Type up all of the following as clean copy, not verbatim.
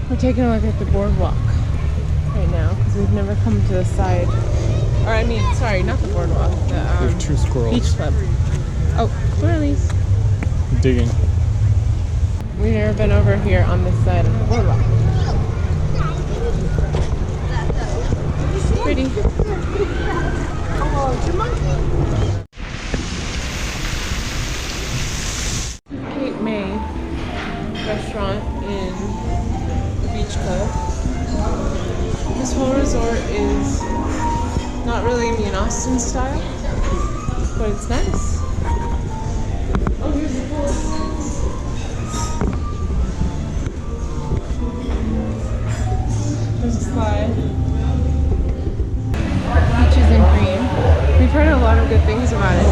We're taking a look at the boardwalk right now because we've never come to the side. Or I mean, sorry, not the boardwalk. There's two squirrels. Beach club. Oh, squirrelies. Digging. We've never been over here on this side of the boardwalk. It's pretty. Cape May restaurant in the beach club. This whole resort is not really me and Austin style, but it's nice. Oh, here's the pool. There's a slide. Peaches and cream. We've heard a lot of good things about it,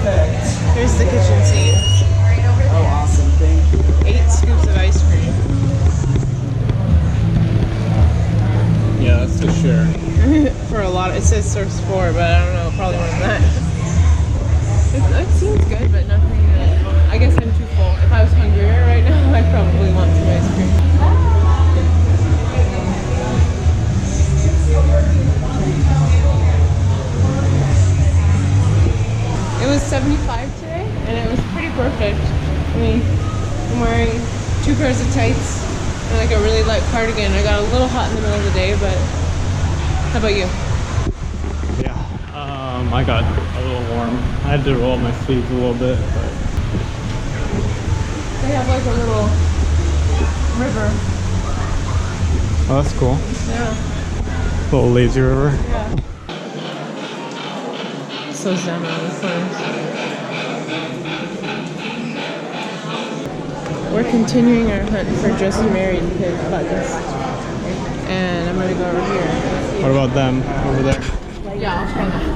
but here's the kitchen scene. Oh, awesome. Thank you. 8 scoops of ice cream. Yeah, that's the share. For a lot of, it says serves 4, but I don't know, probably more than that. It seems good, but nothing that, I guess I'm too full. If I was hungrier right now, I'd probably want some ice cream. It was 75 today, and it was pretty perfect. I mean, I'm wearing 2 pairs of tights and like a really light cardigan. I got a little hot in the middle of the day, but how about you? Yeah, I got a little warm. I had to roll up my sleeves a little bit, but They have like a little river. oh, that's cool. Yeah. Little lazy river. Yeah. So zen on this one. We're continuing our hunt for just married buttons. And I'm gonna go over here. What about them over there? Yeah, I'll try that.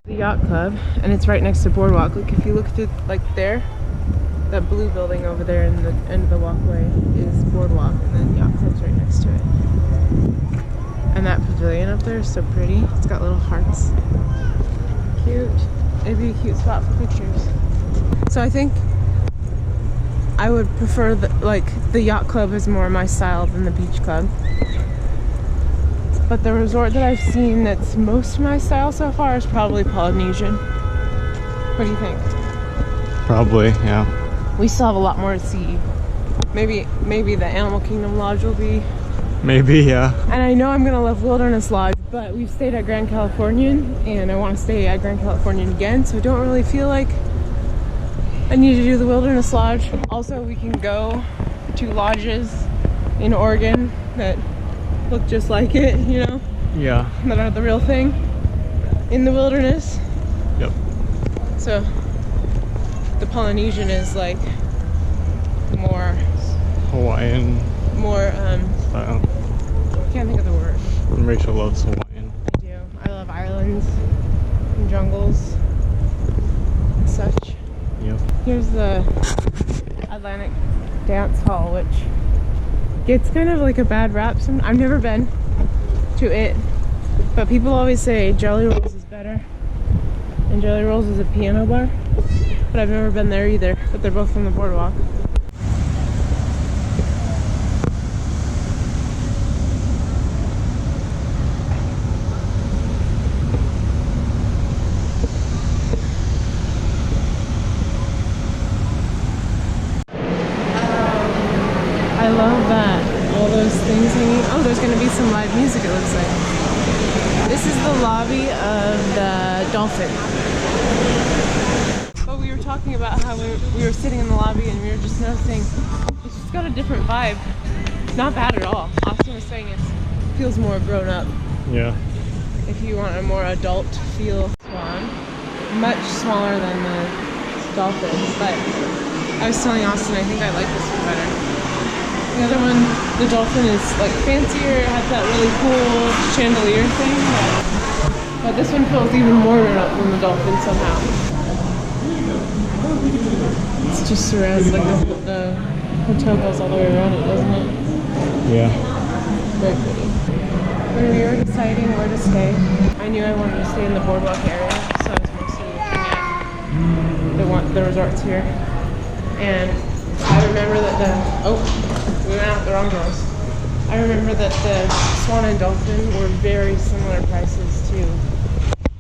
The Yacht Club, and it's right next to Boardwalk. Look, if you look through, like there, that blue building over there in the end of the walkway is Boardwalk, and then Yacht Club's right next to it. And that pavilion up there is so pretty. It's got little hearts. Cute. It'd be a cute spot for pictures. So I think I would prefer the Yacht Club is more my style than the beach club. But the resort that I've seen that's most my style so far is probably Polynesian. What do you think? Probably, yeah. We still have a lot more to see. Maybe the Animal Kingdom Lodge will be. Maybe, yeah. And I know I'm gonna love Wilderness Lodge, but we've stayed at Grand Californian, and I want to stay at Grand Californian again, so I don't really feel like I need to do the Wilderness Lodge. Also, we can go to lodges in Oregon that look just like it, you know? Yeah. That are the real thing in the wilderness. Yep. So the Polynesian is like more Hawaiian I style. can't think of the word. And Rachel loves Hawaiian. I do. I love islands and jungles and such. Yep. Here's the Atlantic Dance Hall, which gets kind of like a bad rap. I've never been to it, but people always say Jelly Rolls is better, and Jelly Rolls is a piano bar, but I've never been there either, but they're both on the boardwalk. I love that. All those things hanging. Oh, there's going to be some live music, it looks like. This is the lobby of the Dolphin. But we were talking about how we were sitting in the lobby and we were just noticing it's just got a different vibe. Not bad at all. Austin was saying it feels more grown up. Yeah. If you want a more adult feel. Swan. Much smaller than the Dolphin, but I was telling Austin I think I like this one better. The other one, the Dolphin, is like fancier. It has that really cool chandelier thing. But this one feels even more grown up than the Dolphin somehow. It's just surrounded, like the hotel goes all the way around it, doesn't it? Yeah. Very pretty. When we were deciding where to stay, I knew I wanted to stay in the boardwalk area, so I was mostly looking at the resorts here. And I remember that we went out the wrong doors. I remember that the Swan and Dolphin were very similar prices to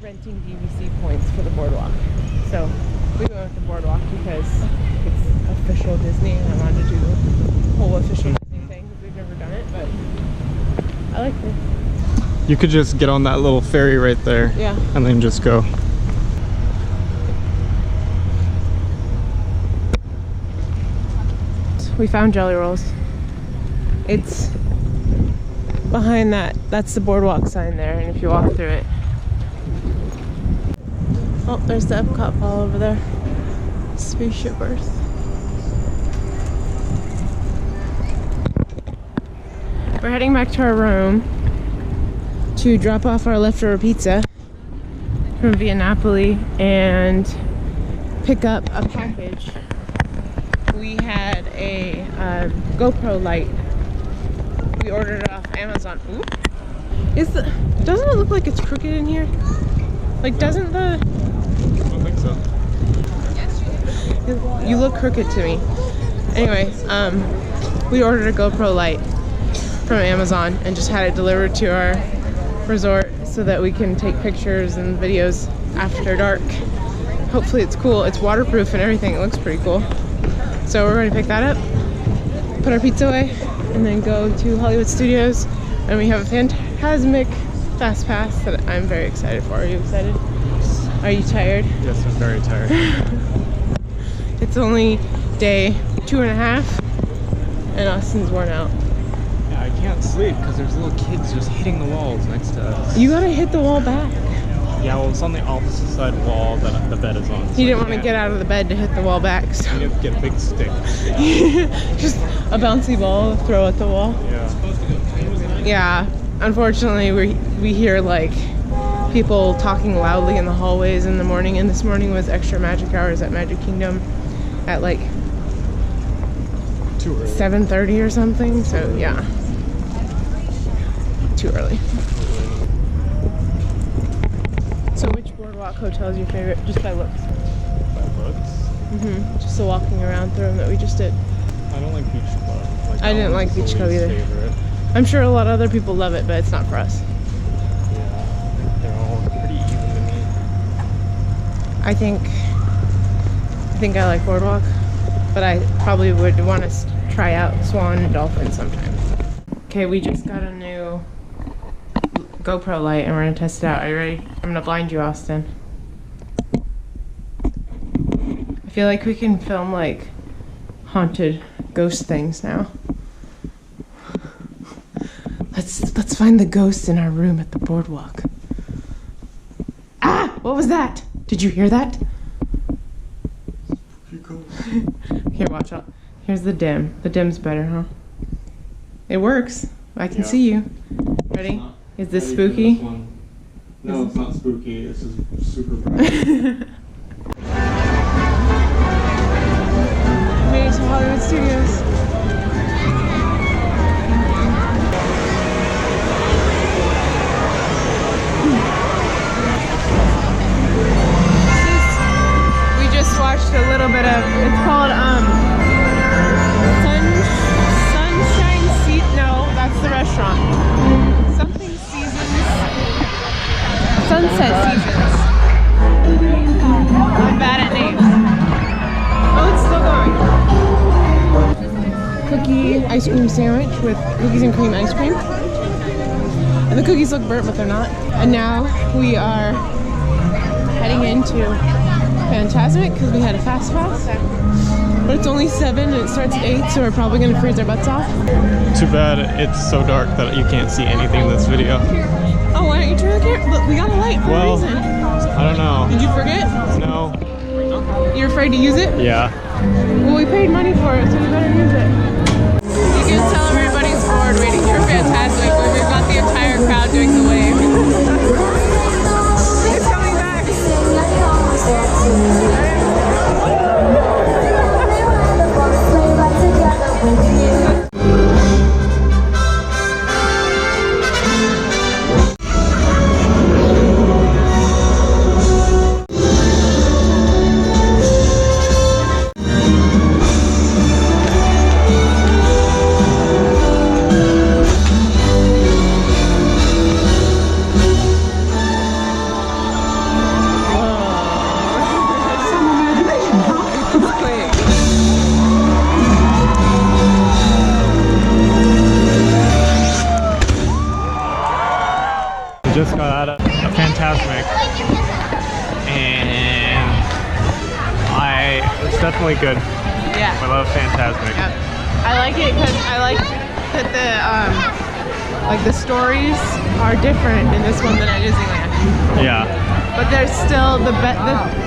renting DVC points for the Boardwalk. So we went with the Boardwalk because it's official Disney and I wanted to do the whole official Disney thing because we've never done it, but I liked it. You could just get on that little ferry right there. Yeah. And then just go. We found Jelly Rolls. It's behind that's the Boardwalk sign there, and if you walk through it. Oh, there's the Epcot ball over there. Spaceship Earth. We're heading back to our room to drop off our leftover pizza from Via Napoli and pick up a package. We had a GoPro light. We ordered it off Amazon. Ooh. Doesn't it look like it's crooked in here? Like, doesn't the... I don't think so. You look crooked to me. Anyway, we ordered a GoPro light from Amazon and just had it delivered to our resort so that we can take pictures and videos after dark. Hopefully it's cool. It's waterproof and everything. It looks pretty cool. So we're going to pick that up, put our pizza away, and then go to Hollywood Studios. And we have a Fantasmic FastPass that I'm very excited for. Are you excited? Are you tired? Yes, I'm very tired. It's only day 2.5 and Austin's worn out. Yeah, I can't sleep because there's little kids just hitting the walls next to us. You gotta hit the wall back. Yeah, well, it's on the opposite side wall that the bed is on. So He didn't want to get out of the bed to hit the wall back, so You have to get a big stick. just a bouncy ball, throw at the wall. Yeah. Yeah, unfortunately we hear like people talking loudly in the hallways in the morning, and this morning was extra magic hours at Magic Kingdom at like Too early. 7:30 or something, so yeah. Too early. So which Boardwalk hotel is your favorite, just by looks? By looks? Just the walking around through them that we just did. I don't like Beach Club. Like, I didn't that like one's Beach the Club least either. favorite. I'm sure a lot of other people love it, but it's not for us. Yeah, they're all pretty even to me. I think I like Boardwalk, but I probably would want to try out Swan and Dolphin sometime. Okay, we just got a new GoPro light and we're gonna test it out. Are you ready? I'm gonna blind you, Austin. I feel like we can film like haunted ghost things now. Let's find the ghosts in our room at the Boardwalk. Ah! What was that? Did you hear that? Here, watch out. Here's the dim. The dim's better, huh? It works. I can see you. Ready? Is this spooky? No, it's not spooky. This is super bright. Made it to Hollywood Studios. We just watched a little bit of, it's called Sunshine Seat. No, that's the restaurant. Something Seasons. Sunset Seasons. I'm bad at names. Oh, it's still going. Cookie ice cream sandwich with cookies and cream ice cream. And the cookies look burnt, but they're not. And now we are heading into Fantasmic because we had a fast pass. But it's only 7 and it starts at 8, so we're probably going to freeze our butts off. Too bad it's so dark that you can't see anything in this video. Oh, why don't you turn the camera? Look, we got a light for a reason. I don't know. Did you forget? No. You're afraid to use it? Yeah. Well, we paid money for it, so we better use it. You can tell everybody's bored waiting for Fantasmic when we've got the entire crowd doing the wave. It's coming back. just got out of Fantasmic, and it's definitely good. Yeah. I love Fantasmic. Yeah. I like it because I like that the stories are different in this one than at Disneyland. Yeah. But there's still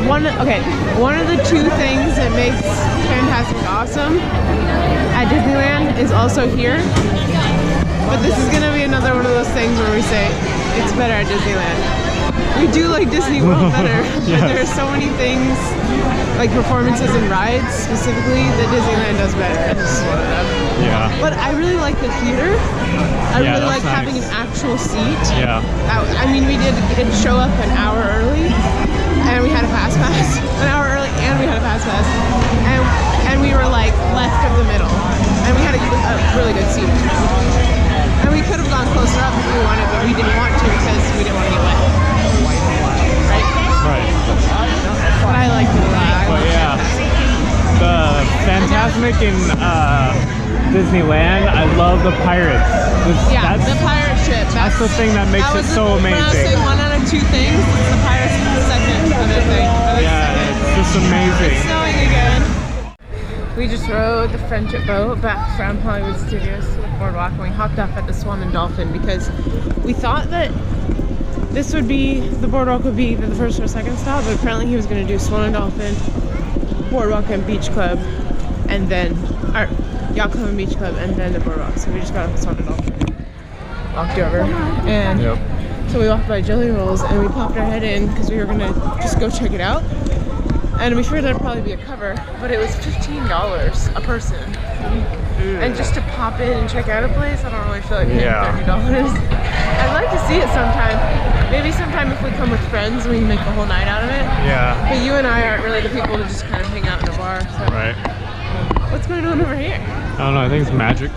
one of the two things that makes Fantasmic awesome at Disneyland is also here. But this is gonna be another one of those things where we say it's better at Disneyland. We do like Disney World better, Yes. but there's so many things, like performances and rides specifically, that Disneyland does better, and this is one of them. Yeah. But I really like the theater. I Yeah, really that's like having an nice. actual seat. Yeah. I mean, we did show up an hour early, and we had a fast pass. An hour early, and we had a fast pass, and we were like left of the middle, and we had a really good seat. And we could have gone closer up if we wanted, but we didn't want to because we didn't want to get wet. Right? Right. But I liked it a lot. I But loved yeah, Fantasmic. the Fantasmic in Disneyland, I love the pirates. Yeah, the pirate ship. That's the thing that makes it so When I was amazing. saying one out of two things, the pirates is the second other thing. Yeah, it's just amazing. It's snowing again. We just rode the friendship boat back from Hollywood Studios to the Boardwalk, and we hopped off at the Swan and Dolphin because we thought that the Boardwalk would be either the first or second stop, but apparently he was going to do Swan and Dolphin, Boardwalk and Beach Club, and then, or Yacht Club and Beach Club, and then the Boardwalk. So we just got off the Swan and Dolphin, walked over, and so we walked by Jelly Rolls, and we popped our head in because we were going to just go check it out. And we figured there'd probably be a cover, but it was $15 a person. And just to pop in and check out a place, I don't really feel like paying $30. I'd like to see it sometime. Maybe sometime if we come with friends, we can make a whole night out of it. Yeah. But you and I aren't really the people to just kind of hang out in a bar. So. Right. What's going on over here? I don't know, I think it's magic.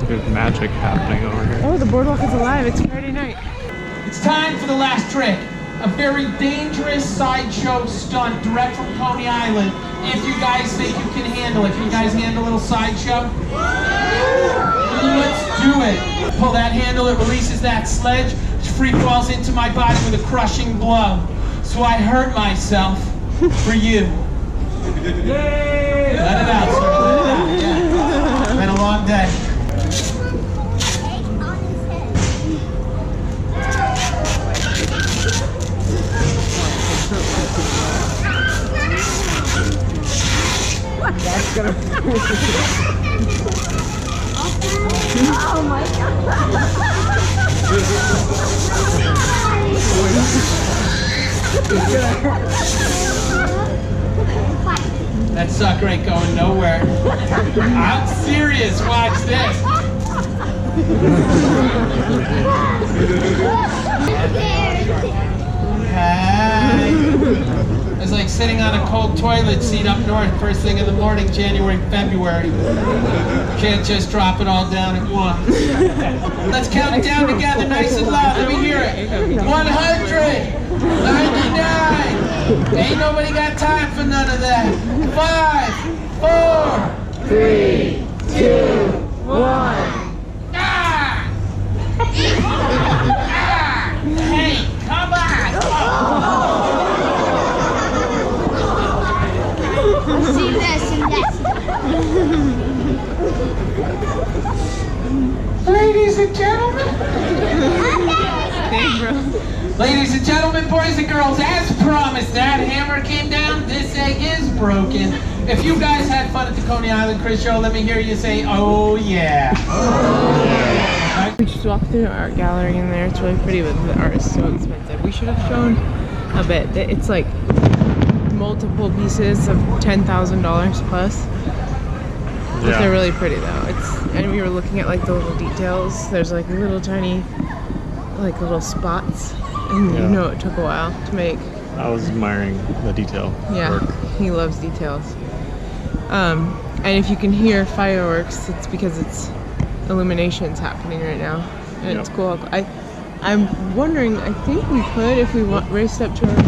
There's magic happening over here. Oh, the Boardwalk is alive. It's Friday night. It's time for the last trick. A very dangerous sideshow stunt direct from Coney Island. If you guys think you can handle it. Can you guys handle a little sideshow? Let's do it. Pull that handle, it releases that sledge, which free falls into my body with a crushing blow. So I hurt myself for you. Yay! Let it out, sir. Let it out. Yeah. It's been a long day. That's gonna. Oh my god. That sucker ain't going nowhere. I'm serious, watch this. Hi. It's like sitting on a cold toilet seat up north first thing in the morning, January, February. Can't just drop it all down at once. Let's count it down together nice and loud. Let me hear it. 100, 99. Ain't nobody got time for none of that. 5, 4, 3, 2, 1. ah! Hey, come on! See this and this. Ladies and gentlemen. Ladies and gentlemen, boys and girls, as promised, that hammer came down, this egg is broken. If you guys had fun at the Coney Island Chris Show, let me hear you say, oh yeah. Oh yeah. We just walked through the art gallery in there. It's really pretty, but the art is so expensive. We should have shown a bit. It's like multiple pieces of $10,000 plus. But they're really pretty though. And we were looking at like the little details. There's like little tiny, like little spots, and you know it took a while to make. I was admiring the detail. Yeah, work. he loves details. And if you can hear fireworks, it's because it's Illuminations happening right now, and it's cool. I'm wondering. I think we could if we raced up to our. You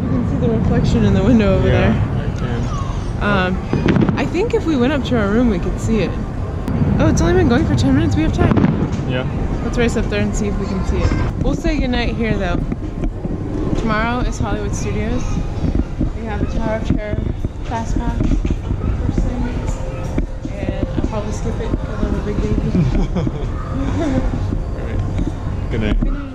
can see the reflection in the window over there. I can. I think if we went up to our room, we could see it. Oh, it's only been going for 10 minutes. We have time. Yeah. Let's race up there and see if we can see it. We'll say goodnight here though. Tomorrow is Hollywood Studios. We have the Tower of Terror Fast Pass first thing. And I'll probably skip it because I'm a big baby. All right. Good night. Good night.